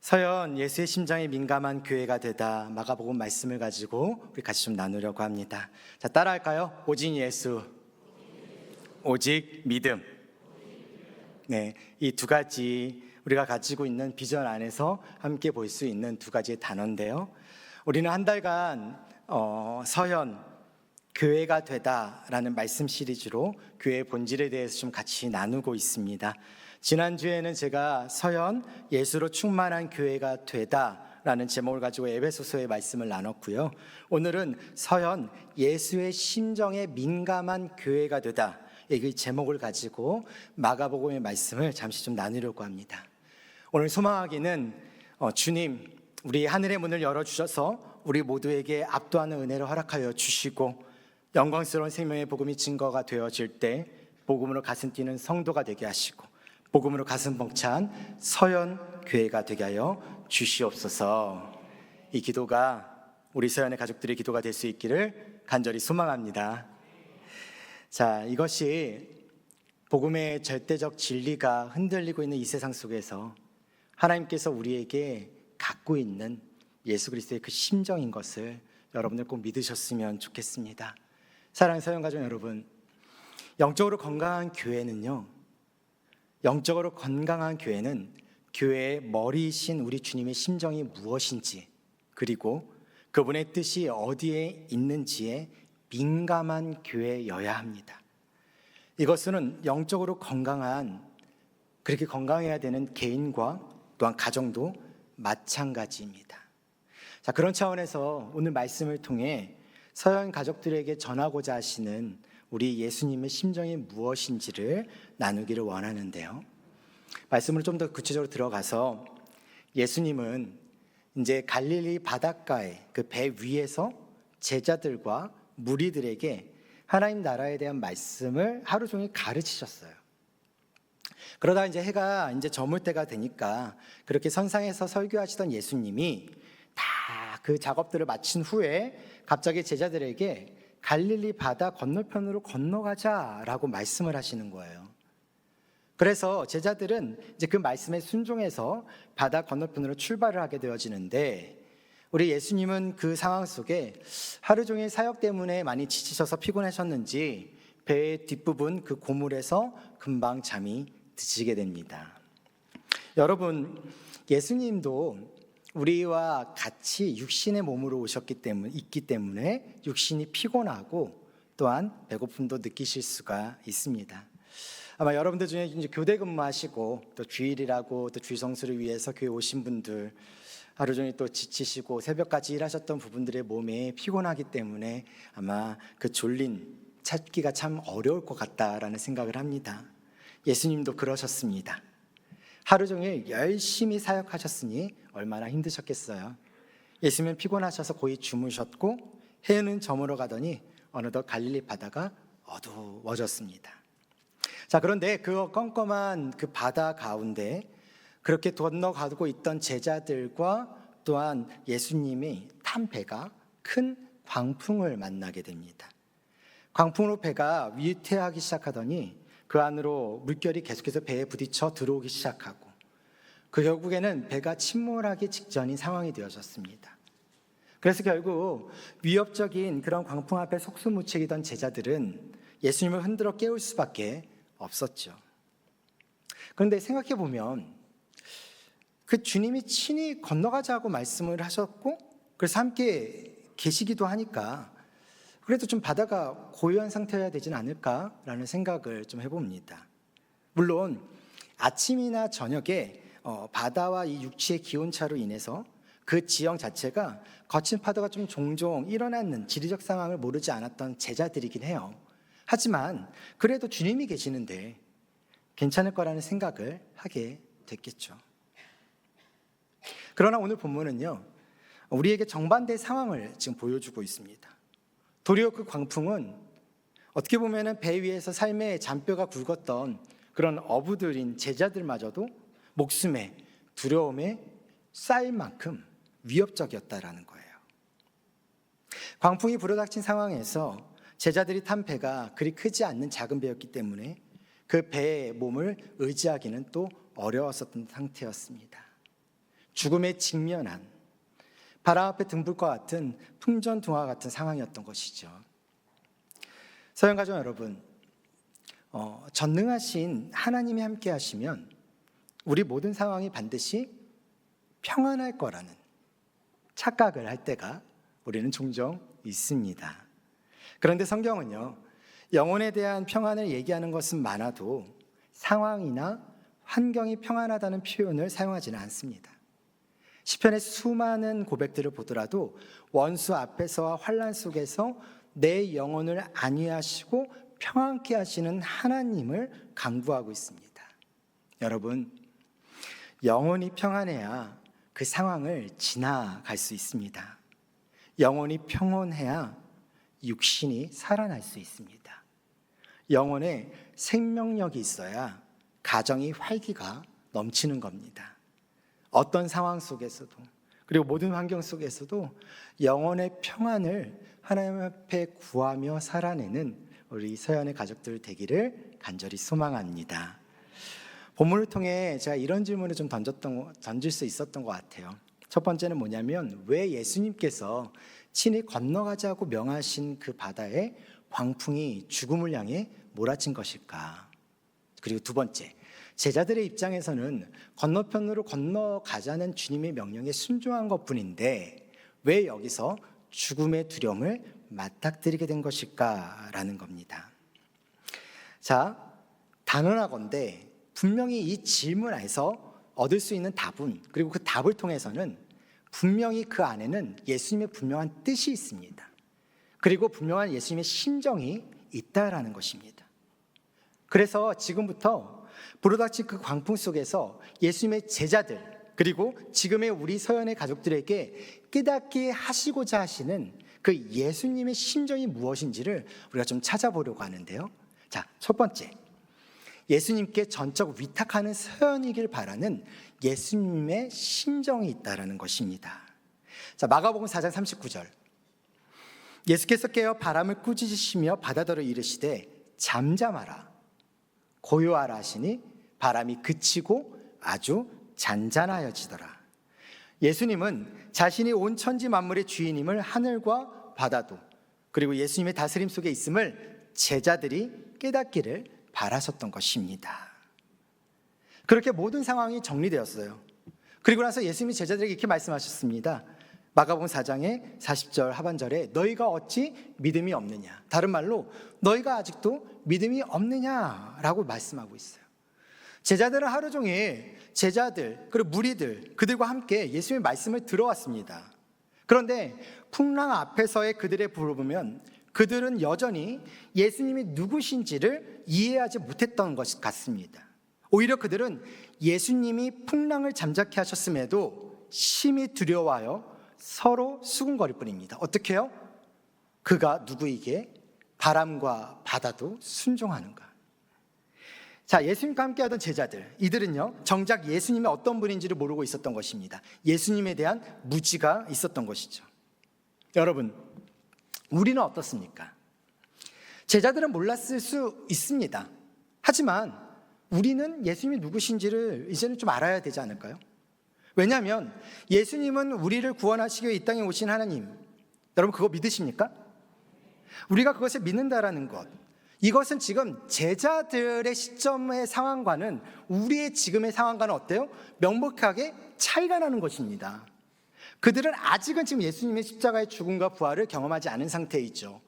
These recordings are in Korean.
서연 예수의 심장에 민감한 교회가 되다 마가복음 말씀을 가지고 우리 같이 좀 나누려고 합니다. 자, 따라할까요? 오직 예수, 오직 믿음. 네, 이 두 가지 우리가 가지고 있는 비전 안에서 함께 볼 수 있는 두 가지의 단어인데요. 우리는 한 달간 서연 교회가 되다라는 말씀 시리즈로 교회의 본질에 대해서 좀 같이 나누고 있습니다. 지난주에는 제가 서연 예수로 충만한 교회가 되다라는 제목을 가지고 에베소서의 말씀을 나눴고요. 오늘은 서연 예수의 심정에 민감한 교회가 되다, 이 제목을 가지고 마가복음의 말씀을 잠시 좀 나누려고 합니다. 오늘 소망하기는 주님, 우리 하늘의 문을 열어주셔서 우리 모두에게 압도하는 은혜를 허락하여 주시고 영광스러운 생명의 복음이 증거가 되어질 때 복음으로 가슴 뛰는 성도가 되게 하시고 복음으로 가슴 벅찬 서연 교회가 되게 하여 주시옵소서. 이 기도가 우리 서연의 가족들의 기도가 될 수 있기를 간절히 소망합니다. 자, 이것이 복음의 절대적 진리가 흔들리고 있는 이 세상 속에서 하나님께서 우리에게 갖고 있는 예수 그리스도의 그 심정인 것을 여러분들 꼭 믿으셨으면 좋겠습니다. 사랑하는 서연가족 여러분, 영적으로 건강한 교회는 교회의 머리이신 우리 주님의 심정이 무엇인지, 그리고 그분의 뜻이 어디에 있는지에 민감한 교회여야 합니다. 이것은 영적으로 그렇게 건강해야 되는 개인과 또한 가정도 마찬가지입니다. 자, 그런 차원에서 오늘 말씀을 통해 서연 가족들에게 전하고자 하시는 우리 예수님의 심정이 무엇인지를 나누기를 원하는데요. 말씀으로 좀 더 구체적으로 들어가서 예수님은 이제 갈릴리 바닷가에 그 배 위에서 제자들과 무리들에게 하나님 나라에 대한 말씀을 하루 종일 가르치셨어요. 그러다 이제 해가 이제 저물 때가 되니까 그렇게 선상에서 설교하시던 예수님이 다 그 작업들을 마친 후에 갑자기 제자들에게 갈릴리 바다 건너편으로 건너가자라고 말씀을 하시는 거예요. 그래서 제자들은 이제 그 말씀에 순종해서 바다 건너편으로 출발을 하게 되어지는데, 우리 예수님은 그 상황 속에 하루 종일 사역 때문에 많이 지치셔서 피곤하셨는지 배의 뒷부분 그 고물에서 금방 잠이 드시게 됩니다. 여러분, 예수님도 우리와 같이 육신의 몸으로 있기 때문에 육신이 피곤하고 또한 배고픔도 느끼실 수가 있습니다. 아마 여러분들 중에 이제 교대 근무하시고 또 주일이라고 또 주일 성수를 위해서 교회 오신 분들, 하루 종일 또 지치시고 새벽까지 일하셨던 부분들의 몸에 피곤하기 때문에 아마 그 졸린 찾기가 참 어려울 것 같다라는 생각을 합니다. 예수님도 그러셨습니다. 하루 종일 열심히 사역하셨으니 얼마나 힘드셨겠어요. 예수님은 피곤하셔서 고이 주무셨고 해는 저물어 가더니 어느덧 갈릴리 바다가 어두워졌습니다. 자, 그런데 그 껌껌한 그 바다 가운데 그렇게 건너가고 있던 제자들과 또한 예수님이 탄 배가 큰 광풍을 만나게 됩니다. 광풍으로 배가 위태하기 시작하더니 그 안으로 물결이 계속해서 배에 부딪혀 들어오기 시작하고 그 결국에는 배가 침몰하기 직전인 상황이 되어졌습니다. 그래서 결국 위협적인 그런 광풍 앞에 속수무책이던 제자들은 예수님을 흔들어 깨울 수밖에 없었죠. 그런데 생각해 보면 그 주님이 친히 건너가자고 말씀을 하셨고 그래서 함께 계시기도 하니까 그래도 좀 바다가 고요한 상태여야 되진 않을까라는 생각을 좀 해봅니다. 물론 아침이나 저녁에 바다와 이 육지의 기온차로 인해서 그 지형 자체가 거친 파도가 좀 종종 일어나는 지리적 상황을 모르지 않았던 제자들이긴 해요. 하지만 그래도 주님이 계시는데 괜찮을 거라는 생각을 하게 됐겠죠. 그러나 오늘 본문은요, 우리에게 정반대의 상황을 지금 보여주고 있습니다. 도리어 그 광풍은 어떻게 보면 배 위에서 삶의 잔뼈가 굵었던 그런 어부들인 제자들마저도 목숨에 두려움에 쌓일 만큼 위협적이었다라는 거예요. 광풍이 불어닥친 상황에서 제자들이 탄 배가 그리 크지 않는 작은 배였기 때문에 그 배의 몸을 의지하기는 또 어려웠었던 상태였습니다. 죽음에 직면한 바람 앞에 등불과 같은 풍전등화 같은 상황이었던 것이죠. 서영가족 여러분, 전능하신 하나님이 함께 하시면 우리 모든 상황이 반드시 평안할 거라는 착각을 할 때가 우리는 종종 있습니다. 그런데 성경은요, 영혼에 대한 평안을 얘기하는 것은 많아도 상황이나 환경이 평안하다는 표현을 사용하지는 않습니다. 시편의 수많은 고백들을 보더라도 원수 앞에서와 환난 속에서 내 영혼을 안위하시고 평안케 하시는 하나님을 강구하고 있습니다. 여러분, 영혼이 평안해야 그 상황을 지나갈 수 있습니다. 영혼이 평온해야 육신이 살아날 수 있습니다. 영혼에 생명력이 있어야 가정이 활기가 넘치는 겁니다. 어떤 상황 속에서도, 그리고 모든 환경 속에서도 영혼의 평안을 하나님 앞에 구하며 살아내는 우리 서연의 가족들 되기를 간절히 소망합니다. 본문을 통해 제가 이런 질문을 좀 던질 수 있었던 것 같아요. 첫 번째는 뭐냐면, 왜 예수님께서 친히 건너가자고 명하신 그 바다에 광풍이 죽음을 향해 몰아친 것일까? 그리고 두 번째, 제자들의 입장에서는 건너편으로 건너가자는 주님의 명령에 순종한 것뿐인데 왜 여기서 죽음의 두려움을 맞닥뜨리게 된 것일까라는 겁니다. 자, 단언하건대 분명히 이 질문 안에서 얻을 수 있는 답은, 그리고 그 답을 통해서는 분명히 그 안에는 예수님의 분명한 뜻이 있습니다. 그리고 분명한 예수님의 심정이 있다라는 것입니다. 그래서 지금부터 불어닥친 그 광풍 속에서 예수님의 제자들, 그리고 지금의 우리 서연의 가족들에게 깨닫게 하시고자 하시는 그 예수님의 심정이 무엇인지를 우리가 좀 찾아보려고 하는데요. 자, 첫 번째, 예수님께 전적 위탁하는 서연이길 바라는 예수님의 심정이 있다라는 것입니다. 자, 마가복음 4장 39절, 예수께서 깨어 바람을 꾸짖으시며 바다더러 이르시되 잠잠하라 고요하라 하시니 바람이 그치고 아주 잔잔하여지더라. 예수님은 자신이 온 천지 만물의 주인임을 하늘과 바다도, 그리고 예수님의 다스림 속에 있음을 제자들이 깨닫기를 바라셨던 것입니다. 그렇게 모든 상황이 정리되었어요. 그리고 나서 예수님이 제자들에게 이렇게 말씀하셨습니다. 마가복음 4장의 40절 하반절에 너희가 어찌 믿음이 없느냐, 다른 말로 너희가 아직도 믿음이 없느냐라고 말씀하고 있어요. 제자들은 하루 종일 제자들, 그리고 무리들, 그들과 함께 예수님의 말씀을 들어왔습니다. 그런데 풍랑 앞에서의 그들의 부를 보면 그들은 여전히 예수님이 누구신지를 이해하지 못했던 것 같습니다. 오히려 그들은 예수님이 풍랑을 잠잠케 하셨음에도 심히 두려워하여 서로 수군거릴 뿐입니다. 어떻게 해요? 그가 누구에게 바람과 바다도 순종하는가? 자, 예수님과 함께하던 제자들, 이들은요 정작 예수님이 어떤 분인지를 모르고 있었던 것입니다. 예수님에 대한 무지가 있었던 것이죠. 여러분, 우리는 어떻습니까? 제자들은 몰랐을 수 있습니다. 하지만 우리는 예수님이 누구신지를 이제는 좀 알아야 되지 않을까요? 왜냐하면 예수님은 우리를 구원하시기 위해 이 땅에 오신 하나님, 여러분 그거 믿으십니까? 우리가 그것을 믿는다라는 것, 이것은 지금 제자들의 시점의 상황과는 우리의 지금의 상황과는 어때요? 명백하게 차이가 나는 것입니다. 그들은 아직은 지금 예수님의 십자가의 죽음과 부활을 경험하지 않은 상태이죠.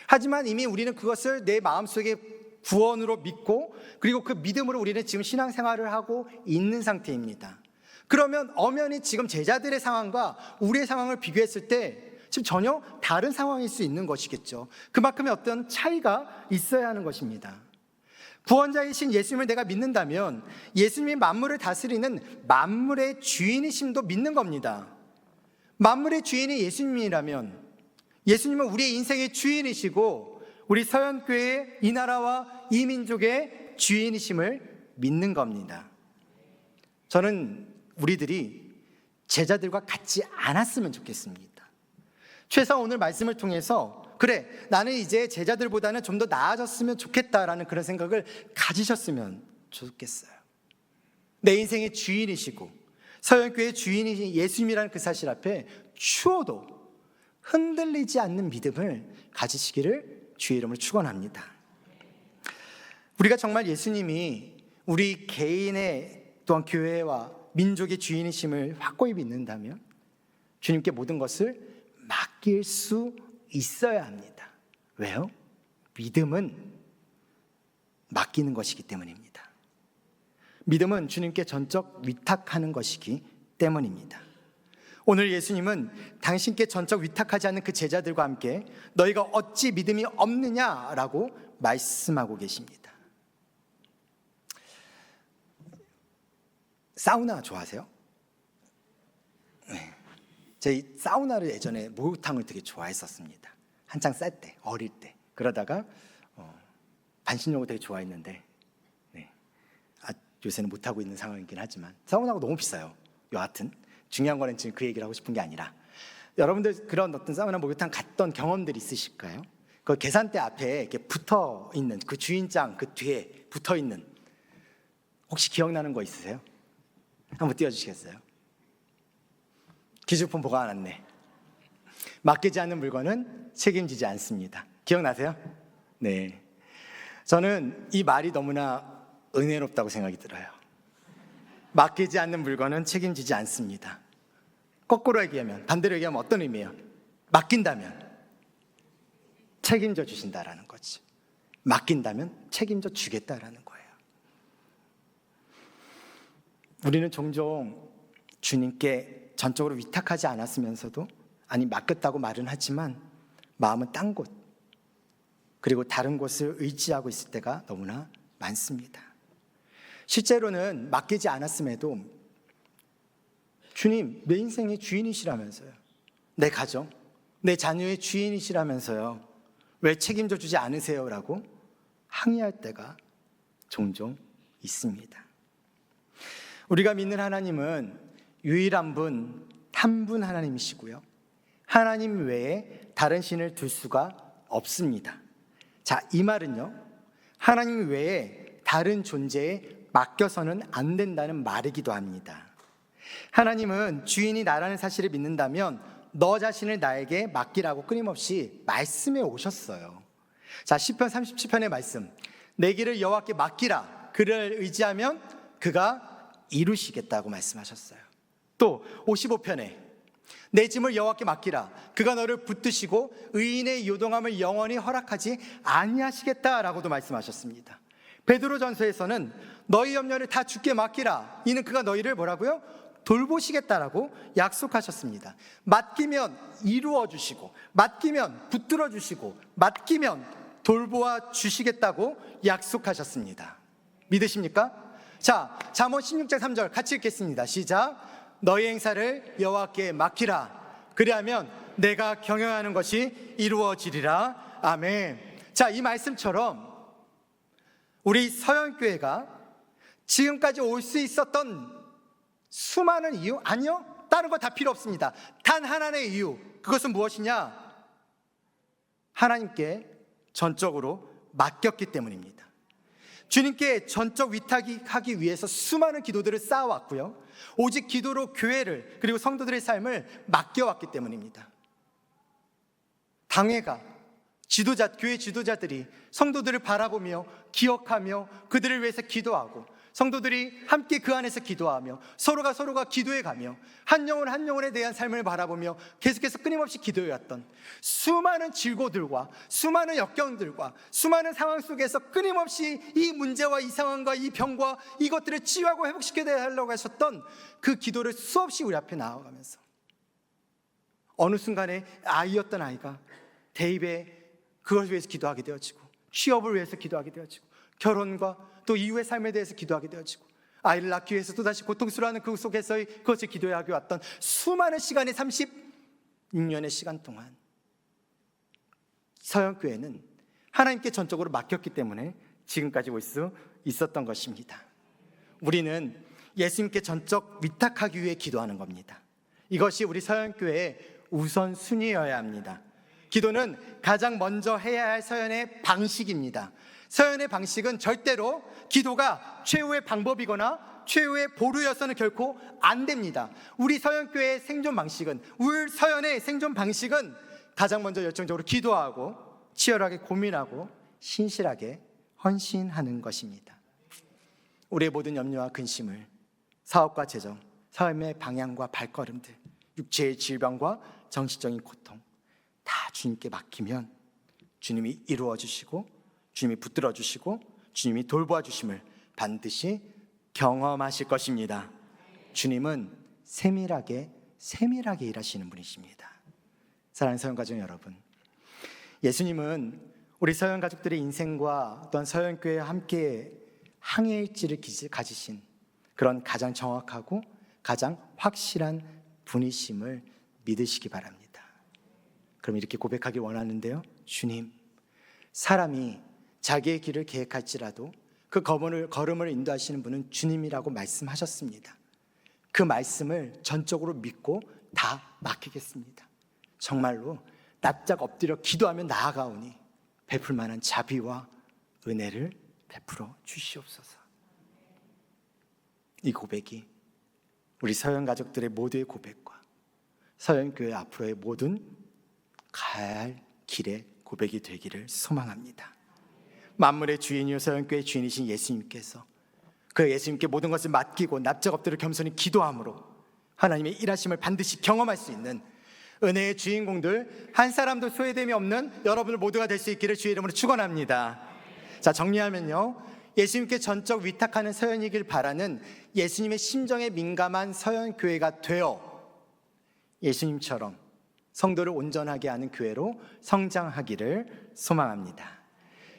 하지만 이미 우리는 그것을 내 마음속에 구원으로 믿고, 그리고 그 믿음으로 우리는 지금 신앙생활을 하고 있는 상태입니다. 그러면 엄연히 지금 제자들의 상황과 우리의 상황을 비교했을 때 지금 전혀 다른 상황일 수 있는 것이겠죠. 그만큼의 어떤 차이가 있어야 하는 것입니다. 구원자이신 예수님을 내가 믿는다면 예수님이 만물을 다스리는 만물의 주인이심도 믿는 겁니다. 만물의 주인이 예수님이라면 예수님은 우리의 인생의 주인이시고 우리 서연교회의 이 나라와 이 민족의 주인이심을 믿는 겁니다. 저는 우리들이 제자들과 같지 않았으면 좋겠습니다. 최소한 오늘 말씀을 통해서 그래, 나는 이제 제자들보다는 좀 더 나아졌으면 좋겠다라는 그런 생각을 가지셨으면 좋겠어요. 내 인생의 주인이시고 서영교회 주인이 예수님이라는 그 사실 앞에 추워도 흔들리지 않는 믿음을 가지시기를 주의 이름으로 축원합니다. 우리가 정말 예수님이 우리 개인의 또한 교회와 민족의 주인이심을 확고히 믿는다면 주님께 모든 것을 맡길 수 있어야 합니다. 왜요? 믿음은 맡기는 것이기 때문입니다. 믿음은 주님께 전적 위탁하는 것이기 때문입니다. 오늘 예수님은 당신께 전적 위탁하지 않는 그 제자들과 함께 너희가 어찌 믿음이 없느냐라고 말씀하고 계십니다. 사우나 좋아하세요? 네. 제 사우나를 예전에 목욕탕을 되게 좋아했었습니다. 한창 쌀 때, 어릴 때. 그러다가 반신욕을 되게 좋아했는데 요새는 못하고 있는 상황이긴 하지만 사우나가 너무 비싸요. 여하튼 중요한 거는 지금 그 얘기를 하고 싶은 게 아니라 여러분들 그런 어떤 사우나 목욕탕 갔던 경험들이 있으실까요? 그 계산대 앞에 이렇게 붙어 있는 그 주인장 그 뒤에 붙어 있는 혹시 기억나는 거 있으세요? 한번 띄워주시겠어요? 기준품 보관 안내. 맡기지 않는 물건은 책임지지 않습니다. 기억나세요? 네. 저는 이 말이 너무나 은혜롭다고 생각이 들어요. 맡기지 않는 물건은 책임지지 않습니다. 거꾸로 얘기하면, 반대로 얘기하면 어떤 의미예요? 맡긴다면 책임져 주신다라는 거지. 맡긴다면 책임져 주겠다라는 거예요. 우리는 종종 주님께 전적으로 위탁하지 않았으면서도 맡겼다고 말은 하지만 마음은 딴 곳 그리고 다른 곳을 의지하고 있을 때가 너무나 많습니다. 실제로는 맡기지 않았음에도 주님 내 인생의 주인이시라면서요. 내 가정, 내 자녀의 주인이시라면서요. 왜 책임져 주지 않으세요? 라고 항의할 때가 종종 있습니다. 우리가 믿는 하나님은 유일한 분, 한 분 하나님이시고요. 하나님 외에 다른 신을 둘 수가 없습니다. 자, 이 말은요, 하나님 외에 다른 존재에 맡겨서는 안 된다는 말이기도 합니다. 하나님은 주인이 나라는 사실을 믿는다면 너 자신을 나에게 맡기라고 끊임없이 말씀해 오셨어요. 자, 시편 37편의 말씀, 내 길을 여호와께 맡기라. 그를 의지하면 그가 이루시겠다고 말씀하셨어요. 또 55편에 내 짐을 여호와께 맡기라. 그가 너를 붙드시고 의인의 요동함을 영원히 허락하지 아니하시겠다라고도 말씀하셨습니다. 베드로전서에서는 너희 염려를 다 주께 맡기라. 이는 그가 너희를 뭐라고요? 돌보시겠다라고 약속하셨습니다. 맡기면 이루어 주시고, 맡기면 붙들어 주시고, 맡기면 돌보아 주시겠다고 약속하셨습니다. 믿으십니까? 자, 잠언 16장 3절 같이 읽겠습니다. 시작. 너희 행사를 여호와께 맡기라. 그리하면 내가 경영하는 것이 이루어지리라. 아멘. 자, 이 말씀처럼 우리 서영교회가 지금까지 올 수 있었던 수많은 이유? 아니요, 다른 거 다 필요 없습니다. 단 하나의 이유, 그것은 무엇이냐? 하나님께 전적으로 맡겼기 때문입니다. 주님께 전적 위탁하기 위해서 수많은 기도들을 쌓아왔고요, 오직 기도로 교회를 그리고 성도들의 삶을 맡겨왔기 때문입니다. 당회가 교회 지도자들이 성도들을 바라보며 기억하며 그들을 위해서 기도하고, 성도들이 함께 그 안에서 기도하며 서로가 기도해가며 한 영혼 한 영혼에 대한 삶을 바라보며 계속해서 끊임없이 기도해왔던 수많은 질고들과 수많은 역경들과 수많은 상황 속에서 끊임없이 이 문제와 이 상황과 이 병과 이것들을 치유하고 회복시켜달라고 하셨던 그 기도를 수없이 우리 앞에 나아가면서 어느 순간에 아이였던 아이가 대입에 그것을 위해서 기도하게 되어지고, 취업을 위해서 기도하게 되어지고, 결혼과 또 이후의 삶에 대해서 기도하게 되어지고, 아이를 낳기 위해서 또다시 고통스러워하는 그 속에서의 그것을 기도하게 왔던 수많은 시간의 36년의 시간 동안 서영교회는 하나님께 전적으로 맡겼기 때문에 지금까지 올 수 있었던 것입니다. 우리는 예수님께 전적 위탁하기 위해 기도하는 겁니다. 이것이 우리 서영교회의 우선순위여야 합니다. 기도는 가장 먼저 해야 할 서연의 방식입니다. 서연의 방식은 절대로 기도가 최후의 방법이거나 최후의 보루여서는 결코 안 됩니다. 우리 서연교회의 생존 방식은, 우리 서연의 생존 방식은 가장 먼저 열정적으로 기도하고 치열하게 고민하고 신실하게 헌신하는 것입니다. 우리의 모든 염려와 근심을, 사업과 재정, 삶의 방향과 발걸음들, 육체의 질병과 정신적인 고통 다 주님께 맡기면 주님이 이루어 주시고, 주님이 붙들어 주시고, 주님이 돌보아 주심을 반드시 경험하실 것입니다. 주님은 세밀하게 일하시는 분이십니다. 사랑하는 서연가족 여러분, 예수님은 우리 서연 가족들의 인생과 또한 서연교회와 함께 항해일지를 가지신 그런 가장 정확하고 가장 확실한 분이심을 믿으시기 바랍니다. 그럼 이렇게 고백하기 원하는데요. 주님, 사람이 자기의 길을 계획할지라도 그 걸음을 인도하시는 분은 주님이라고 말씀하셨습니다. 그 말씀을 전적으로 믿고 다 맡기겠습니다. 정말로 납작 엎드려 기도하며 나아가오니 베풀 만한 자비와 은혜를 베풀어 주시옵소서. 이 고백이 우리 서연 가족들의 모두의 고백과 서연교회 앞으로의 모든 가야 할 길의 고백이 되기를 소망합니다. 만물의 주인이요 서연교회의 주인이신 예수님께서 그 예수님께 모든 것을 맡기고 납작 엎드려 겸손히 기도함으로 하나님의 일하심을 반드시 경험할 수 있는 은혜의 주인공들, 한 사람도 소외됨이 없는 여러분들 모두가 될 수 있기를 주의 이름으로 축원합니다. 자, 정리하면요, 예수님께 전적 위탁하는 서연이길 바라는 예수님의 심정에 민감한 서연교회가 되어 예수님처럼 성도를 온전하게 하는 교회로 성장하기를 소망합니다.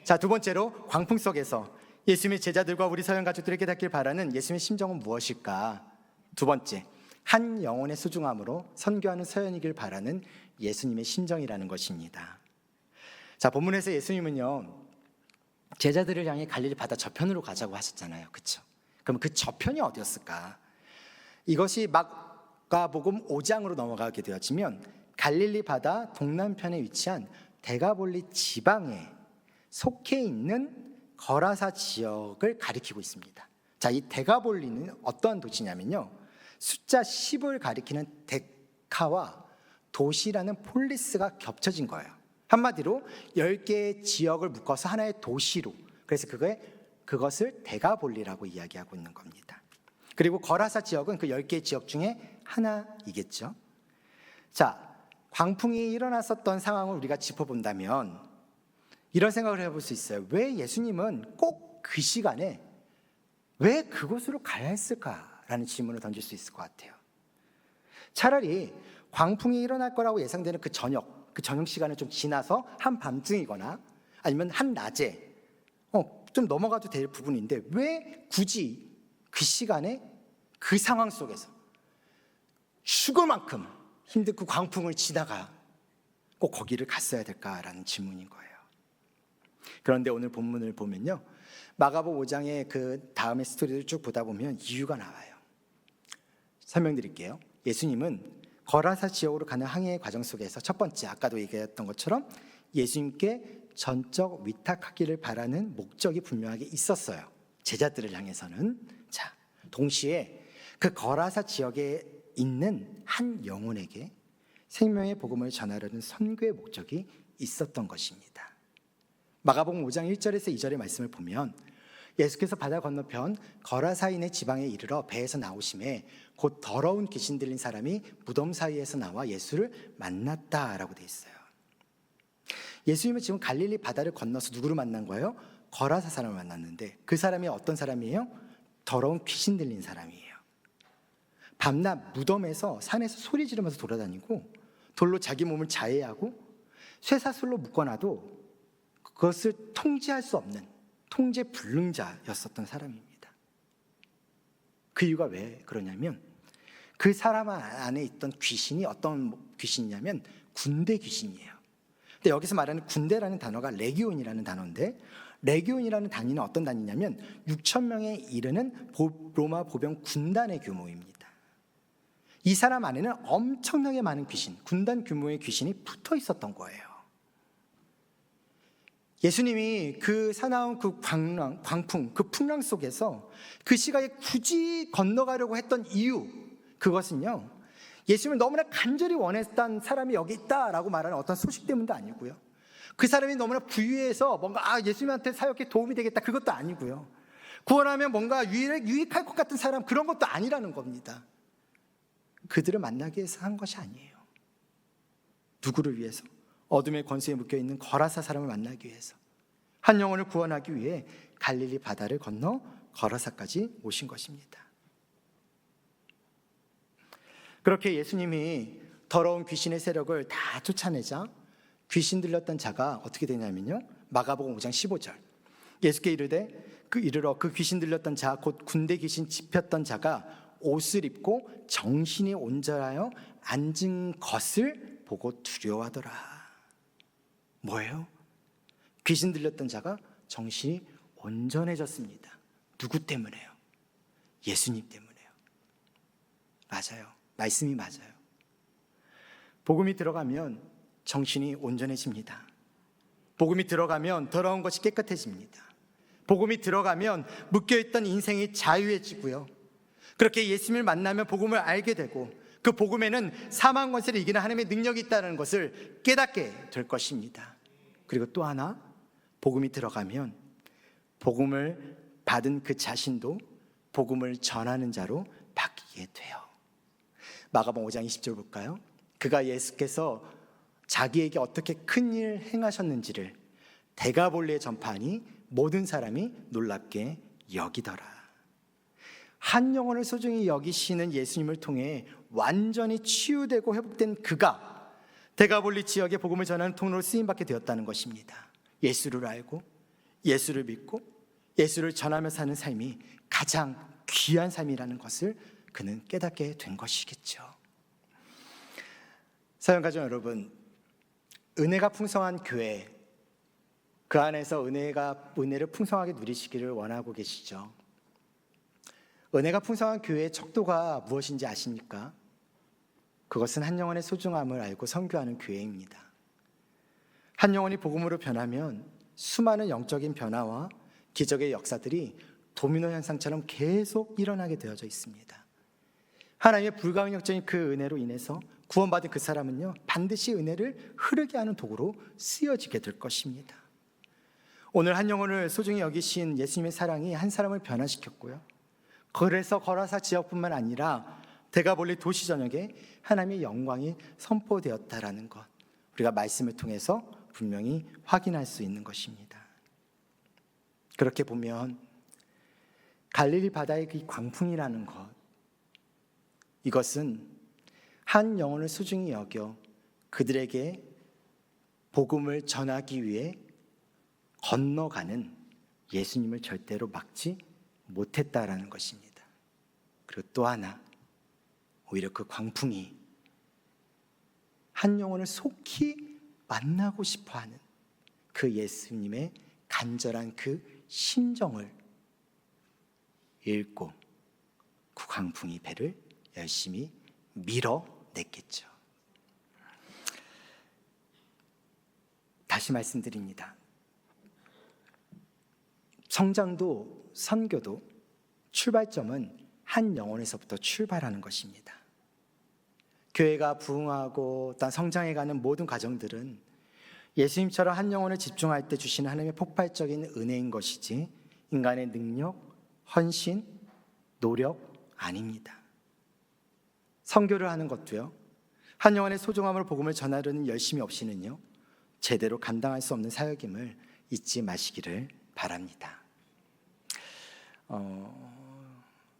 자, 두 번째로 광풍 속에서 예수님의 제자들과 우리 서연 가족들에게 닿길 바라는 예수님의 심정은 무엇일까? 두 번째, 한 영혼의 소중함으로 선교하는 서연이길 바라는 예수님의 심정이라는 것입니다. 자, 본문에서 예수님은요, 제자들을 향해 갈릴리 바다 저편으로 가자고 하셨잖아요. 그렇죠? 그럼 그 저편이 어디였을까? 이것이 마가복음 5장으로 넘어가게 되어지면 갈릴리 바다 동남편에 위치한 데가볼리 지방에 속해 있는 거라사 지역을 가리키고 있습니다. 자, 이 데가볼리는 어떠한 도시냐면요, 숫자 10을 가리키는 데카와 도시라는 폴리스가 겹쳐진 거예요. 한마디로 10개의 지역을 묶어서 하나의 도시로, 그래서 그것을 데가볼리라고 이야기하고 있는 겁니다. 그리고 거라사 지역은 그 10개의 지역 중에 하나이겠죠. 자, 광풍이 일어났었던 상황을 우리가 짚어본다면 이런 생각을 해볼 수 있어요. 왜 예수님은 꼭 그 시간에 왜 그곳으로 가야 했을까라는 질문을 던질 수 있을 것 같아요. 차라리 광풍이 일어날 거라고 예상되는 그 저녁 시간을 좀 지나서 한밤중이거나 아니면 한낮에 좀 넘어가도 될 부분인데 왜 굳이 그 시간에 그 상황 속에서 죽을 만큼 힘든 그 광풍을 지나가 꼭 거기를 갔어야 될까라는 질문인 거예요. 그런데 오늘 본문을 보면요, 마가복음 5장의 그 다음의 스토리를 쭉 보다 보면 이유가 나와요. 설명드릴게요. 예수님은 거라사 지역으로 가는 항해의 과정 속에서 첫 번째, 아까도 얘기했던 것처럼 예수님께 전적 위탁하기를 바라는 목적이 분명하게 있었어요. 제자들을 향해서는. 자, 동시에 그 거라사 지역에 있는 한 영혼에게 생명의 복음을 전하려는 선교의 목적이 있었던 것입니다. 마가복음 5장 1절에서 2절의 말씀을 보면 예수께서 바다 건너편 거라사인의 지방에 이르러 배에서 나오심에 곧 더러운 귀신 들린 사람이 무덤 사이에서 나와 예수를 만났다라고 돼 있어요. 예수님은 지금 갈릴리 바다를 건너서 누구를 만난 거예요? 거라사 사람을 만났는데 그 사람이 어떤 사람이에요? 더러운 귀신 들린 사람이에요. 밤낮 무덤에서 산에서 소리 지르면서 돌아다니고 돌로 자기 몸을 자해하고 쇠사슬로 묶어놔도 그것을 통제할 수 없는 통제 불능자였었던 사람입니다. 그 이유가 왜 그러냐면 그 사람 안에 있던 귀신이 어떤 귀신이냐면 군대 귀신이에요. 근데 여기서 말하는 군대라는 단어가 레기온이라는 단어인데, 레기온이라는 단위는 어떤 단위냐면 6,000명에 이르는 로마 보병 군단의 규모입니다. 이 사람 안에는 엄청나게 많은 귀신, 군단 규모의 귀신이 붙어 있었던 거예요. 예수님이 그 사나운 그 광풍, 그 풍랑 속에서 그 시각에 굳이 건너가려고 했던 이유, 그것은요, 예수님을 너무나 간절히 원했던 사람이 여기 있다라고 말하는 어떤 소식 때문도 아니고요, 그 사람이 너무나 부유해서 뭔가 예수님한테 사역에 도움이 되겠다, 그것도 아니고요, 구원하면 뭔가 유익할 것 같은 사람, 그런 것도 아니라는 겁니다. 그들을 만나기 위해서 한 것이 아니에요. 누구를 위해서? 어둠의 권세에 묶여있는 거라사 사람을 만나기 위해서, 한 영혼을 구원하기 위해 갈릴리 바다를 건너 거라사까지 오신 것입니다. 그렇게 예수님이 더러운 귀신의 세력을 다 쫓아내자 귀신 들렸던 자가 어떻게 되냐면요, 마가복음 5장 15절, 예수께 이르러 그 귀신 들렸던 자, 곧 군대 귀신 집혔던 자가 옷을 입고 정신이 온전하여 앉은 것을 보고 두려워하더라. 뭐예요? 귀신 들렸던 자가 정신이 온전해졌습니다. 누구 때문에요? 예수님 때문에요. 맞아요. 말씀이 맞아요. 복음이 들어가면 정신이 온전해집니다. 복음이 들어가면 더러운 것이 깨끗해집니다. 복음이 들어가면 묶여있던 인생이 자유해지고요, 그렇게 예수님을 만나면 복음을 알게 되고, 그 복음에는 사망 권세를 이기는 하나님의 능력이 있다는 것을 깨닫게 될 것입니다. 그리고 또 하나, 복음이 들어가면 복음을 받은 그 자신도 복음을 전하는 자로 바뀌게 돼요. 마가복음 5장 20절 볼까요? 그가 예수께서 자기에게 어떻게 큰 일 행하셨는지를 데가볼리에 전파하니 모든 사람이 놀랍게 여기더라. 한 영혼을 소중히 여기시는 예수님을 통해 완전히 치유되고 회복된 그가 데가볼리 지역의 복음을 전하는 통로로 쓰임받게 되었다는 것입니다. 예수를 알고 예수를 믿고 예수를 전하며 사는 삶이 가장 귀한 삶이라는 것을 그는 깨닫게 된 것이겠죠. 사랑가족 여러분, 은혜가 풍성한 교회, 그 안에서 은혜를 풍성하게 누리시기를 원하고 계시죠. 은혜가 풍성한 교회의 척도가 무엇인지 아십니까? 그것은 한 영혼의 소중함을 알고 선교하는 교회입니다. 한 영혼이 복음으로 변하면 수많은 영적인 변화와 기적의 역사들이 도미노 현상처럼 계속 일어나게 되어져 있습니다. 하나님의 불가항력적인 그 은혜로 인해서 구원받은 그 사람은요, 반드시 은혜를 흐르게 하는 도구로 쓰여지게 될 것입니다. 오늘 한 영혼을 소중히 여기신 예수님의 사랑이 한 사람을 변화시켰고요, 그래서 거라사 지역뿐만 아니라 데가볼리 도시 전역에 하나님의 영광이 선포되었다라는 것, 우리가 말씀을 통해서 분명히 확인할 수 있는 것입니다. 그렇게 보면 갈릴리 바다의 그 광풍이라는 것, 이것은 한 영혼을 소중히 여겨 그들에게 복음을 전하기 위해 건너가는 예수님을 절대로 막지 못했다라는 것입니다. 그리고 또 하나, 오히려 그 광풍이 한 영혼을 속히 만나고 싶어하는 그 예수님의 간절한 그 심정을 읽고 그 광풍이 배를 열심히 밀어냈겠죠. 다시 말씀드립니다. 성장도 선교도 출발점은 한 영혼에서부터 출발하는 것입니다. 교회가 부흥하고 또 성장해가는 모든 과정들은 예수님처럼 한 영혼을 집중할 때 주시는 하나님의 폭발적인 은혜인 것이지 인간의 능력, 헌신, 노력 아닙니다. 선교를 하는 것도요, 한 영혼의 소중함으로 복음을 전하려는 열심이 없이는요, 제대로 감당할 수 없는 사역임을 잊지 마시기를 바랍니다.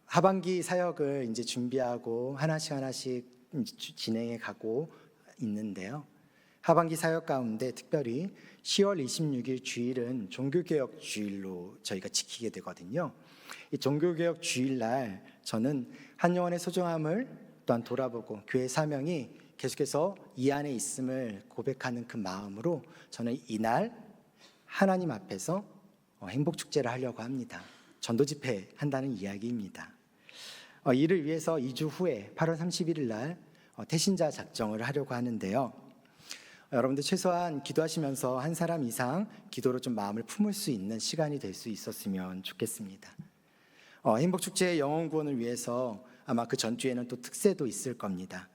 하반기 사역을 이제 준비하고 하나씩 진행해 가고 있는데요, 하반기 사역 가운데 특별히 10월 26일 주일은 종교개혁 주일로 저희가 지키게 되거든요. 이 종교개혁 주일날 저는 한 영혼의 소중함을 또한 돌아보고 교회 사명이 계속해서 이 안에 있음을 고백하는 그 마음으로 저는 이날 하나님 앞에서 행복축제를 하려고 합니다. 전도 집회 한다는 이야기입니다. 이를 위해서 2주 후에 8월 31일 날 태신자 작정을 하려고 하는데요, 여러분들 최소한 기도하시면서 한 사람 이상 기도로 좀 마음을 품을 수 있는 시간이 될 수 있었으면 좋겠습니다. 행복축제의 영혼 구원을 위해서 아마 그 전주에는 또 특세도 있을 겁니다.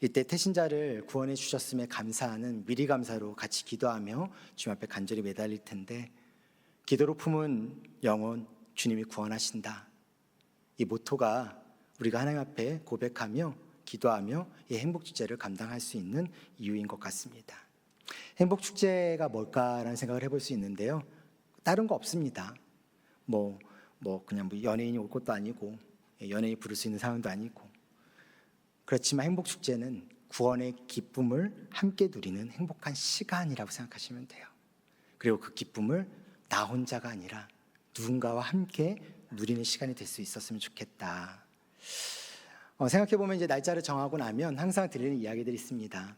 이때 태신자를 구원해 주셨음에 감사하는 미리 감사로 같이 기도하며 주님 앞에 간절히 매달릴 텐데, 기도로 품은 영혼 주님이 구원하신다, 이 모토가 우리가 하나님 앞에 고백하며 기도하며 이 행복축제를 감당할 수 있는 이유인 것 같습니다. 행복축제가 뭘까라는 생각을 해볼 수 있는데요, 다른 거 없습니다. 그냥 연예인이 올 것도 아니고 연예인이 부를 수 있는 상황도 아니고, 그렇지만 행복축제는 구원의 기쁨을 함께 누리는 행복한 시간이라고 생각하시면 돼요. 그리고 그 기쁨을 나 혼자가 아니라 누군가와 함께 누리는 시간이 될 수 있었으면 좋겠다. 생각해보면 이제 날짜를 정하고 나면 항상 드리는 이야기들이 있습니다.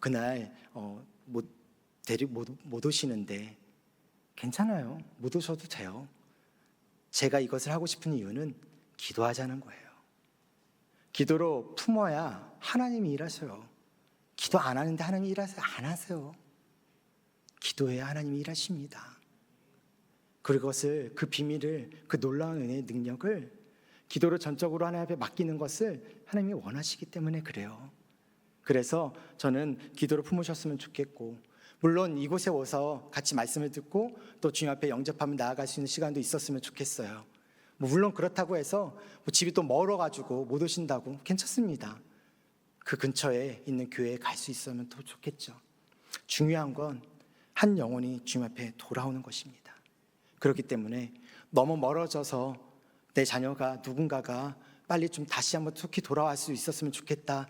그날 못 오시는데 괜찮아요. 못 오셔도 돼요. 제가 이것을 하고 싶은 이유는 기도하자는 거예요. 기도로 품어야 하나님이 일하셔요. 기도 안 하는데 하나님이 일하세요? 안 하세요. 기도해야 하나님이 일하십니다. 그것을, 그 비밀을, 그 놀라운 은혜의 능력을 기도로 전적으로 하나님 앞에 맡기는 것을 하나님이 원하시기 때문에 그래요. 그래서 저는 기도로 품으셨으면 좋겠고, 물론 이곳에 오서 같이 말씀을 듣고 또 주님 앞에 영접하며 나아갈 수 있는 시간도 있었으면 좋겠어요. 물론 그렇다고 해서 집이 또 멀어가지고 못 오신다고, 괜찮습니다. 그 근처에 있는 교회에 갈 수 있으면 더 좋겠죠. 중요한 건 한 영혼이 주님 앞에 돌아오는 것입니다. 그렇기 때문에 너무 멀어져서 내 자녀가, 누군가가 빨리 좀 다시 한번 속히 돌아올 수 있었으면 좋겠다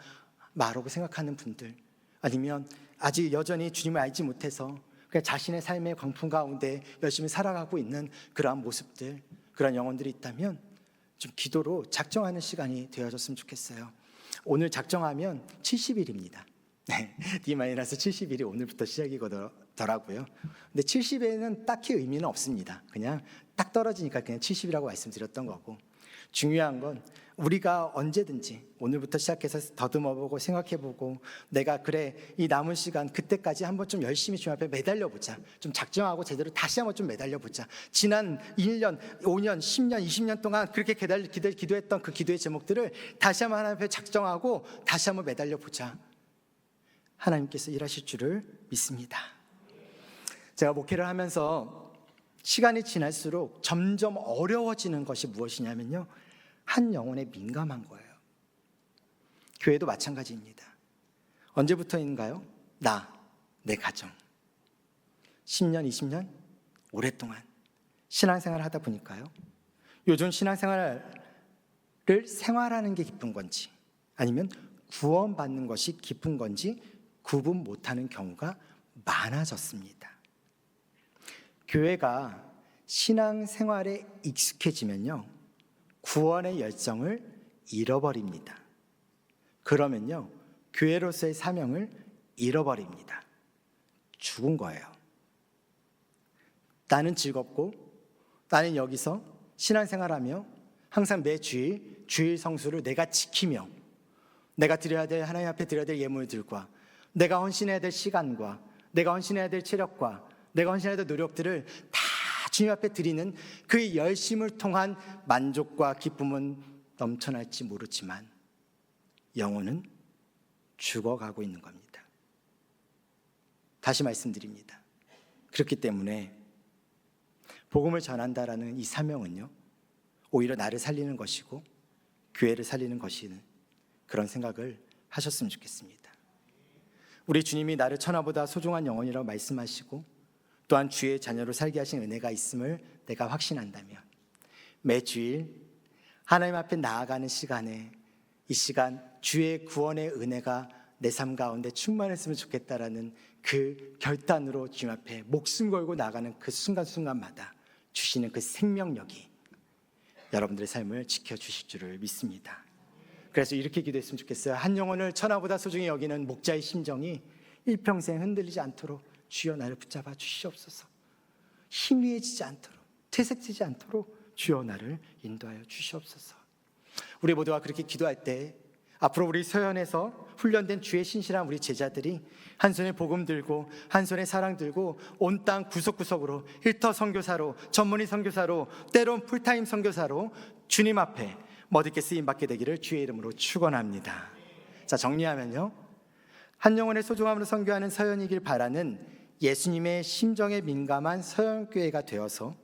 말하고 생각하는 분들, 아니면 아직 여전히 주님을 알지 못해서 그냥 자신의 삶의 광풍 가운데 열심히 살아가고 있는 그러한 모습들, 그런 영혼들이 있다면 좀 기도로 작정하는 시간이 되어졌으면 좋겠어요. 오늘 작정하면 70일입니다. D-70일이 오늘부터 시작이더라고요. 근데 70에는 딱히 의미는 없습니다. 그냥 딱 떨어지니까 그냥 70이라고 말씀드렸던 거고, 중요한 건 우리가 언제든지 오늘부터 시작해서 더듬어보고 생각해보고, 내가 그래 이 남은 시간 그때까지 한번 좀 열심히 주님 앞에 매달려보자, 좀 작정하고 제대로 다시 한번 좀 매달려보자. 지난 1년, 5년, 10년, 20년 동안 그렇게 기도했던 그 기도의 제목들을 다시 한번 하나님 앞에 작정하고 다시 한번 매달려보자. 하나님께서 일하실 줄을 믿습니다. 제가 목회를 하면서 시간이 지날수록 점점 어려워지는 것이 무엇이냐면요, 한 영혼에 민감한 거예요. 교회도 마찬가지입니다. 언제부터인가요? 내 가정. 10년, 20년? 오랫동안 신앙생활을 하다 보니까요, 요즘 신앙생활을 생활하는 게 기쁜 건지 아니면 구원받는 것이 기쁜 건지 구분 못하는 경우가 많아졌습니다. 교회가 신앙생활에 익숙해지면요, 구원의 열정을 잃어버립니다. 그러면요, 교회로서의 사명을 잃어버립니다. 죽은 거예요. 나는 즐겁고, 나는 여기서 신앙생활하며 항상 매 주일 성수를 내가 지키며, 내가 드려야 될, 하나님 앞에 드려야 될 예물들과, 내가 헌신해야 될 시간과, 내가 헌신해야 될 체력과, 내가 헌신해야 될 노력들을 다 주님 앞에 드리는 그 열심을 통한 만족과 기쁨은 넘쳐날지 모르지만 영혼은 죽어가고 있는 겁니다. 다시 말씀드립니다. 그렇기 때문에 복음을 전한다라는 이 사명은요, 오히려 나를 살리는 것이고 교회를 살리는 것이는 그런 생각을 하셨으면 좋겠습니다. 우리 주님이 나를 천하보다 소중한 영혼이라고 말씀하시고 또한 주의 자녀로 살게 하신 은혜가 있음을 내가 확신한다면 매주일 하나님 앞에 나아가는 시간에 이 시간 주의 구원의 은혜가 내 삶 가운데 충만했으면 좋겠다라는 그 결단으로 주님 앞에 목숨 걸고 나가는 그 순간순간마다 주시는 그 생명력이 여러분들의 삶을 지켜주실 줄을 믿습니다. 그래서 이렇게 기도했으면 좋겠어요. 한 영혼을 천하보다 소중히 여기는 목자의 심정이 일평생 흔들리지 않도록 주여 나를 붙잡아 주시옵소서. 희미해지지 않도록, 퇴색되지 않도록 주여 나를 인도하여 주시옵소서. 우리 모두가 그렇게 기도할 때 앞으로 우리 서연에서 훈련된 주의 신실한 우리 제자들이 한 손에 복음 들고 한 손에 사랑 들고 온 땅 구석구석으로 일터 선교사로, 전문의 선교사로, 때론 풀타임 선교사로 주님 앞에 멋있게 쓰임받게 되기를 주의 이름으로 축원합니다. 자, 정리하면요, 한 영혼의 소중함으로 선교하는 서연이길 바라는 예수님의 심정에 민감한 서연교회가 되어서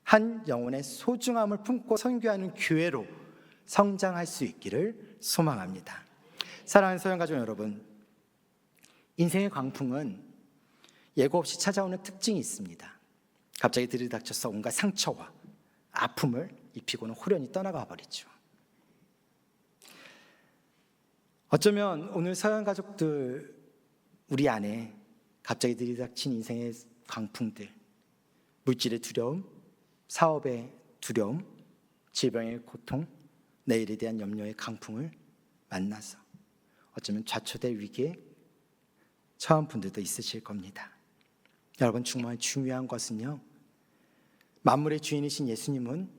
한 영혼의 소중함을 품고 선교하는 교회로 성장할 수 있기를 소망합니다. 사랑하는 서연가족 여러분, 인생의 광풍은 예고 없이 찾아오는 특징이 있습니다. 갑자기 들이닥쳐서 온갖 상처와 아픔을 입히고는 호련히 떠나가 버리죠. 어쩌면 오늘 서연가족들 우리 안에 갑자기 들이닥친 인생의 광풍들, 물질의 두려움, 사업의 두려움, 질병의 고통, 내일에 대한 염려의 강풍을 만나서 어쩌면 좌초될 위기에 처한 분들도 있으실 겁니다. 여러분, 정말 중요한 것은요, 만물의 주인이신 예수님은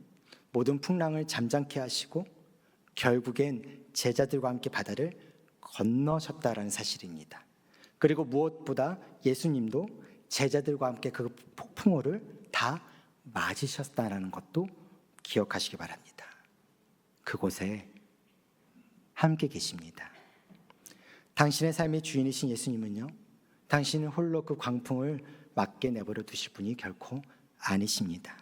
모든 풍랑을 잠잠케 하시고 결국엔 제자들과 함께 바다를 건너셨다라는 사실입니다. 그리고 무엇보다 예수님도 제자들과 함께 그 폭풍우를 다 맞으셨다라는 것도 기억하시기 바랍니다. 그곳에 함께 계십니다. 당신의 삶의 주인이신 예수님은요, 당신을 홀로 그 광풍을 맞게 내버려 두실 분이 결코 아니십니다.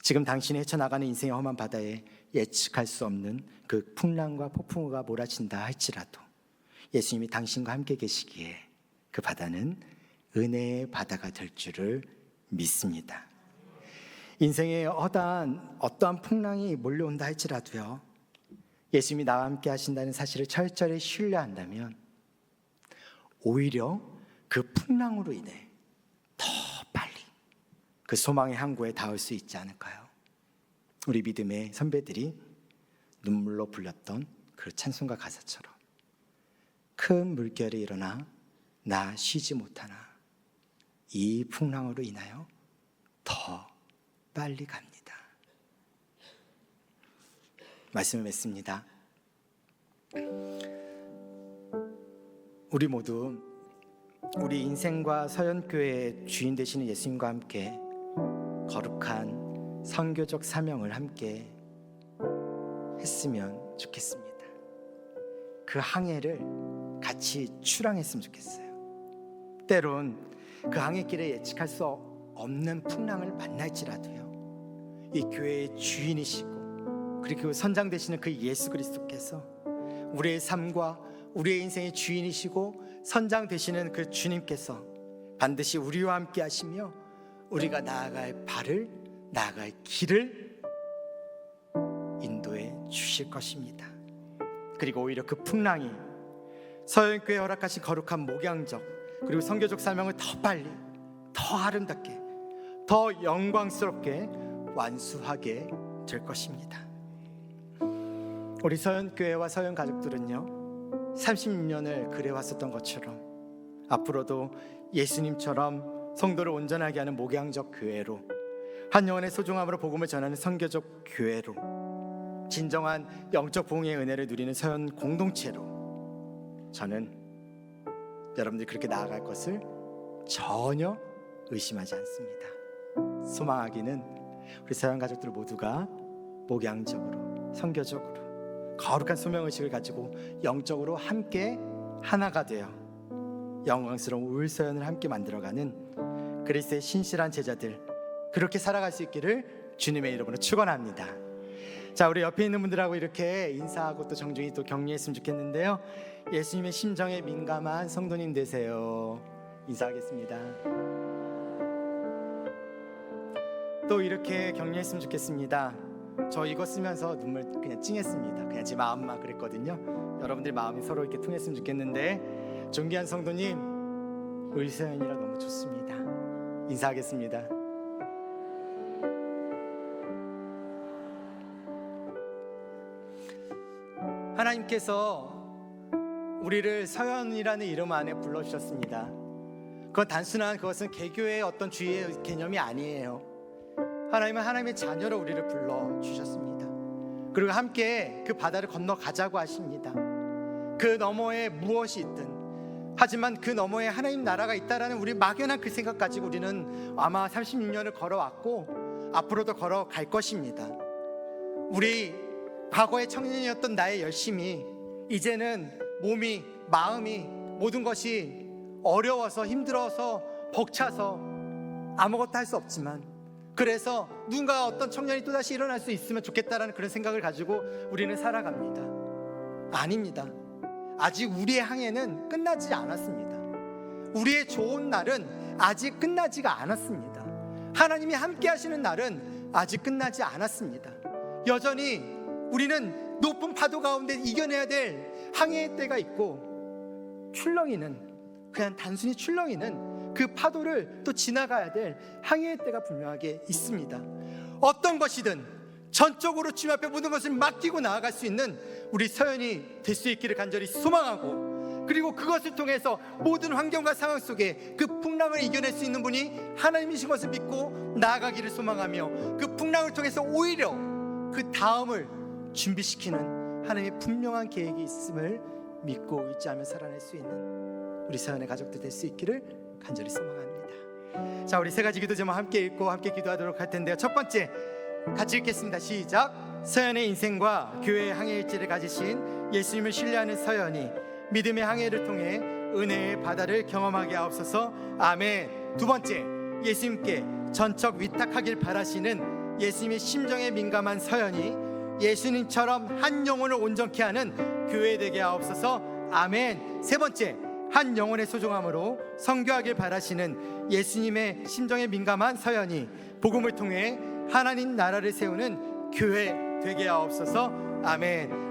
지금 당신이 헤쳐나가는 인생의 험한 바다에 예측할 수 없는 그 풍랑과 폭풍우가 몰아친다 할지라도 예수님이 당신과 함께 계시기에 그 바다는 은혜의 바다가 될 줄을 믿습니다. 인생에 어떠한 풍랑이 몰려온다 할지라도요, 예수님이 나와 함께 하신다는 사실을 철저히 신뢰한다면 오히려 그 풍랑으로 인해 더 빨리 그 소망의 항구에 닿을 수 있지 않을까요? 우리 믿음의 선배들이 눈물로 불렸던 그 찬송가 가사처럼 큰 물결이 일어나 나 쉬지 못하나 이 풍랑으로 인하여 더 빨리 갑니다. 말씀을 맺습니다. 우리 모두 우리 인생과 서연교회의 주인 되시는 예수님과 함께 거룩한 선교적 사명을 함께 했으면 좋겠습니다. 그 항해를 같이 출항했으면 좋겠어요. 때론 그 항해길에 예측할 수 없는 풍랑을 만날지라도요, 이 교회의 주인이시고 그리고 선장 되시는 그 예수 그리스도께서 우리의 삶과 우리의 인생의 주인이시고 선장 되시는 그 주님께서 반드시 우리와 함께 하시며 우리가 나아갈 길을 인도해 주실 것입니다. 그리고 오히려 그 풍랑이 서연교회에 허락하신 거룩한 목양적 그리고 선교적 사명을 더 빨리, 더 아름답게, 더 영광스럽게 완수하게 될 것입니다. 우리 서연교회와 서연가족들은요, 36년을 그래왔었던 것처럼 앞으로도 예수님처럼 성도를 온전하게 하는 목양적 교회로, 한 영혼의 소중함으로 복음을 전하는 선교적 교회로, 진정한 영적 부흥의 은혜를 누리는 서연 공동체로 저는 여러분들이 그렇게 나아갈 것을 전혀 의심하지 않습니다. 소망하기는 우리 서연 가족들 모두가 목양적으로, 선교적으로 거룩한 소명의식을 가지고 영적으로 함께 하나가 되어 영광스러운 울서연을 함께 만들어가는 그리스도의 신실한 제자들, 그렇게 살아갈 수 있기를 주님의 이름으로 축원합니다. 자, 우리 옆에 있는 분들하고 이렇게 인사하고 또 정중히 또 격려했으면 좋겠는데요, 예수님의 심정에 민감한 성도님 되세요. 인사하겠습니다. 또 이렇게 격려했으면 좋겠습니다. 저 이거 쓰면서 눈물 그냥 찡했습니다. 그냥 제 마음만 그랬거든요. 여러분들 마음이 서로 이렇게 통했으면 좋겠는데, 존귀한 성도님, 울서연이라 너무 좋습니다. 인사하겠습니다. 하나님께서 우리를 서연이라는 이름 안에 불러주셨습니다. 그것은 개교의 어떤 주의의 개념이 아니에요. 하나님은 하나님의 자녀로 우리를 불러주셨습니다. 그리고 함께 그 바다를 건너가자고 하십니다. 그 너머에 무엇이 있든, 하지만 그 너머에 하나님 나라가 있다라는 우리 막연한 그 생각 가지고 우리는 아마 36년을 걸어왔고 앞으로도 걸어갈 것입니다. 우리 과거의 청년이었던 나의 열심이 이제는 몸이, 마음이, 모든 것이 어려워서, 힘들어서, 벅차서 아무것도 할 수 없지만, 그래서 누군가 어떤 청년이 또다시 일어날 수 있으면 좋겠다라는 그런 생각을 가지고 우리는 살아갑니다. 아닙니다. 아직 우리의 항해는 끝나지 않았습니다. 우리의 좋은 날은 아직 끝나지가 않았습니다. 하나님이 함께 하시는 날은 아직 끝나지 않았습니다. 여전히 우리는 높은 파도 가운데 이겨내야 될 항해의 때가 있고, 출렁이는, 그냥 단순히 출렁이는 그 파도를 또 지나가야 될 항해의 때가 분명하게 있습니다. 어떤 것이든 전적으로 주님 앞에 모든 것을 맡기고 나아갈 수 있는 우리 서연이 될 수 있기를 간절히 소망하고, 그리고 그것을 통해서 모든 환경과 상황 속에 그 풍랑을 이겨낼 수 있는 분이 하나님이신 것을 믿고 나아가기를 소망하며, 그 풍랑을 통해서 오히려 그 다음을 준비시키는 하나님의 분명한 계획이 있음을 믿고 잊지 않으며 살아낼 수 있는 우리 서연의 가족들 될 수 있기를 간절히 소망합니다. 자, 우리 세 가지 기도 제목 함께 읽고 함께 기도하도록 할 텐데요. 첫 번째, 같이 읽겠습니다. 시작. 서연의 인생과 교회의 항해일지를 가지신 예수님을 신뢰하는 서연이 믿음의 항해를 통해 은혜의 바다를 경험하게 하옵소서. 아멘. 두 번째, 예수님께 전적 위탁하길 바라시는 예수님의 심정에 민감한 서연이 예수님처럼 한 영혼을 온전케 하는 교회 되게 하옵소서. 아멘. 세 번째, 한 영혼의 소중함으로 선교하길 바라시는 예수님의 심정에 민감한 서연이 복음을 통해 하나님 나라를 세우는 교회 되게 하옵소서. 아멘.